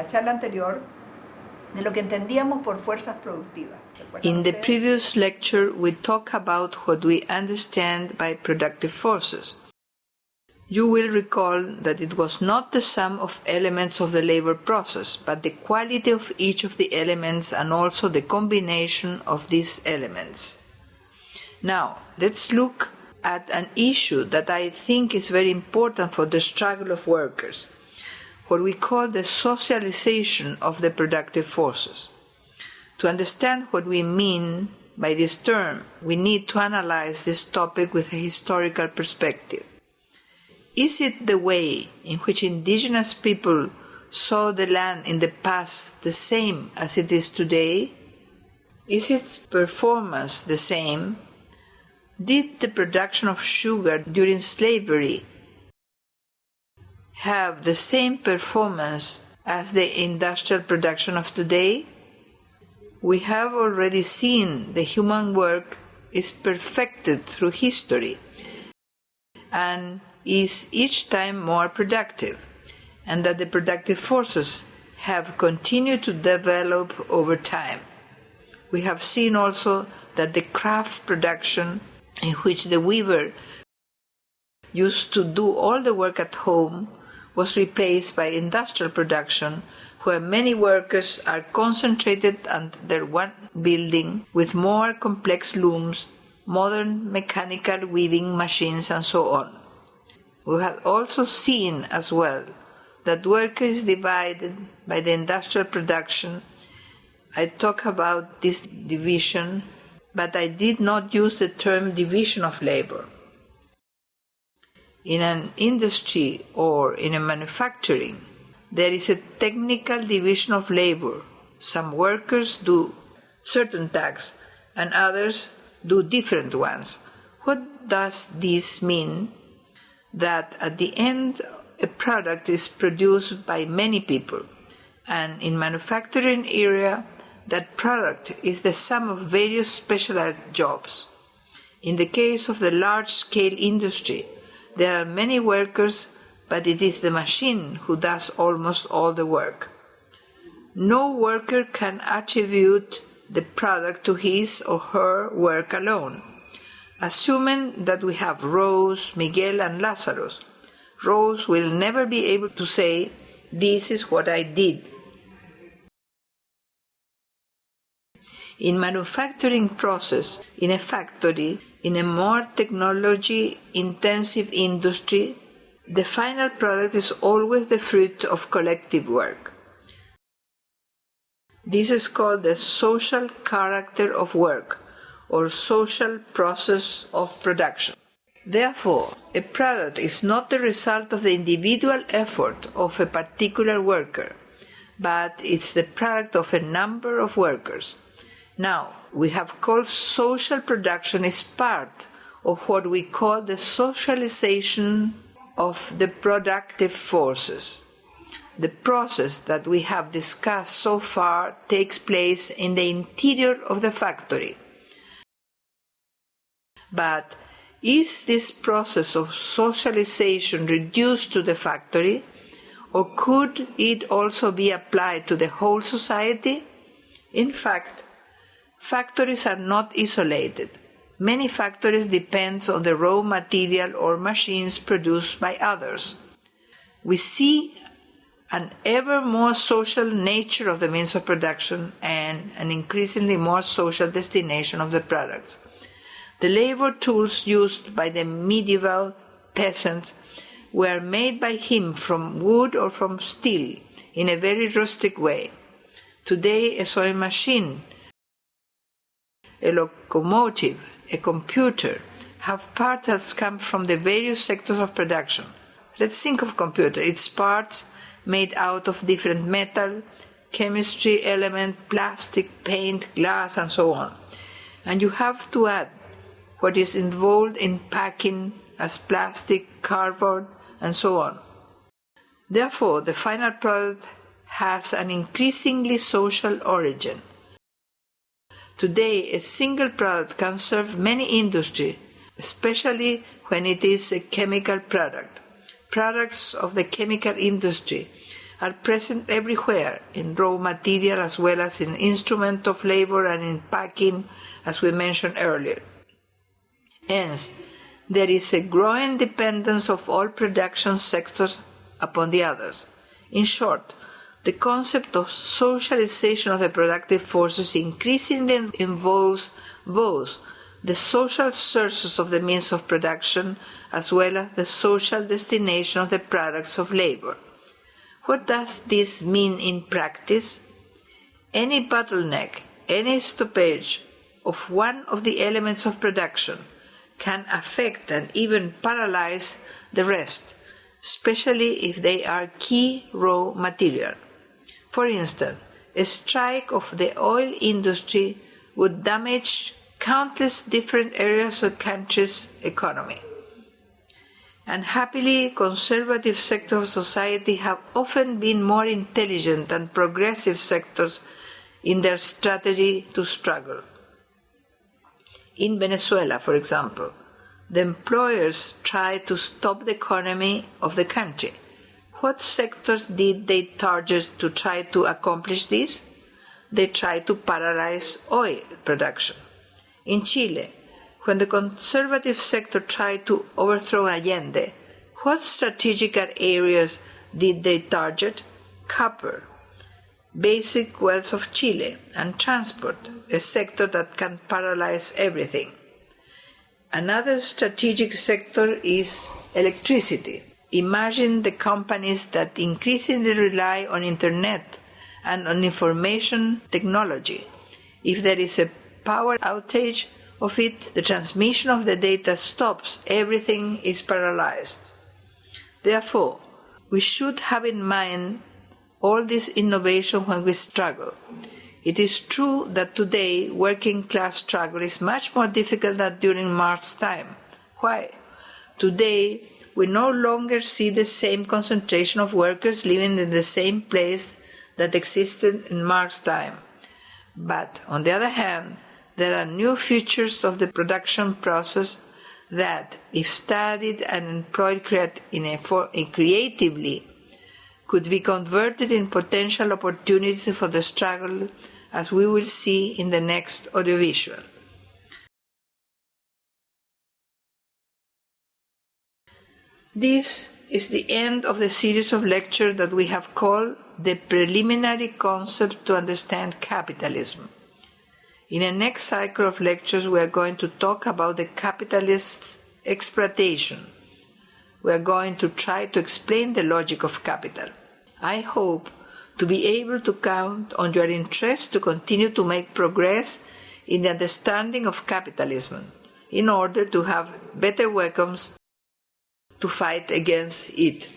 la charla anterior de lo que entendíamos por fuerzas productivas. In the previous lecture, we talked about what we understand by productive forces. You will recall that it was not the sum of elements of the labor process, but the quality of each of the elements and also the combination of these elements. Now, let's look at an issue that I think is very important for the struggle of workers, what we call the socialization of the productive forces. To understand what we mean by this term, we need to analyze this topic with a historical perspective. Is it the way in which indigenous people saw the land in the past the same as it is today? Is its performance the same? Did the production of sugar during slavery have the same performance as the industrial production of today? We have already seen the human work is perfected through history and is each time more productive, and that the productive forces have continued to develop over time. We have seen also that the craft production, in which the weaver used to do all the work at home, was replaced by industrial production, where many workers are concentrated under one building with more complex looms, modern mechanical weaving machines, and so on. We have also seen as well that work is divided by the industrial production. I talk about this division, but I did not use the term division of labor. In an industry or in a manufacturing, there is a technical division of labor. Some workers do certain tasks and others do different ones. What does this mean? That at the end a product is produced by many people, and in manufacturing area that product is the sum of various specialized jobs. In the case of the large-scale industry, there are many workers, but it is the machine who does almost all the work. No worker can attribute the product to his or her work alone. Assuming that we have Rose, Miguel, and Lazarus, Rose will never be able to say, "This is what I did." In manufacturing process, in a factory, in a more technology-intensive industry, the final product is always the fruit of collective work. This is called the social character of work, or social process of production. Therefore, a product is not the result of the individual effort of a particular worker, but it's the product of a number of workers. Now, we have called social production is part of what we call the socialization of the productive forces. The process that we have discussed so far takes place in the interior of the factory. But is this process of socialization reduced to the factory, or could it also be applied to the whole society? In fact, factories are not isolated. Many factories depend on the raw material or machines produced by others. We see an ever more social nature of the means of production and an increasingly more social destination of the products. The labor tools used by the medieval peasants were made by him from wood or from steel in a very rustic way. Today, a sewing machine, a locomotive, a computer have parts that come from the various sectors of production. Let's think of computer. Its parts made out of different metal, chemistry, element, plastic, paint, glass, and so on. And you have to add what is involved in packing as plastic, cardboard, and so on. Therefore, the final product has an increasingly social origin. Today, a single product can serve many industries, especially when it is a chemical product. Products of the chemical industry are present everywhere, in raw material as well as in instrument of labor and in packing, as we mentioned earlier. Hence, there is a growing dependence of all production sectors upon the others. In short, the concept of socialization of the productive forces increasingly involves both the social sources of the means of production as well as the social destination of the products of labor. What does this mean in practice? Any bottleneck, any stoppage of one of the elements of production can affect and even paralyze the rest, especially if they are key raw material. For instance, a strike of the oil industry would damage countless different areas of a country's economy. And happily, conservative sectors of society have often been more intelligent than progressive sectors in their strategy to struggle. In Venezuela, for example, the employers tried to stop the economy of the country. What sectors did they target to try to accomplish this? They tried to paralyze oil production. In Chile, when the conservative sector tried to overthrow Allende, what strategic areas did they target? Copper, basic wealth of Chile, and transport, a sector that can paralyze everything. Another strategic sector is electricity. Imagine the companies that increasingly rely on Internet and on information technology. If there is a power outage of it, the transmission of the data stops, everything is paralyzed. Therefore, we should have in mind all this innovation when we struggle. It is true that today working class struggle is much more difficult than during Marx's time. Why? Today we no longer see the same concentration of workers living in the same place that existed in Marx's time. But on the other hand, there are new features of the production process that, if studied and employed creatively, could be converted in potential opportunities for the struggle, as we will see in the next audiovisual. This is the end of the series of lectures that we have called the preliminary concept to understand capitalism. In the next cycle of lectures, we are going to talk about the capitalist's exploitation. We are going to try to explain the logic of capital. I hope to be able to count on your interest to continue to make progress in the understanding of capitalism in order to have better weapons to fight against it.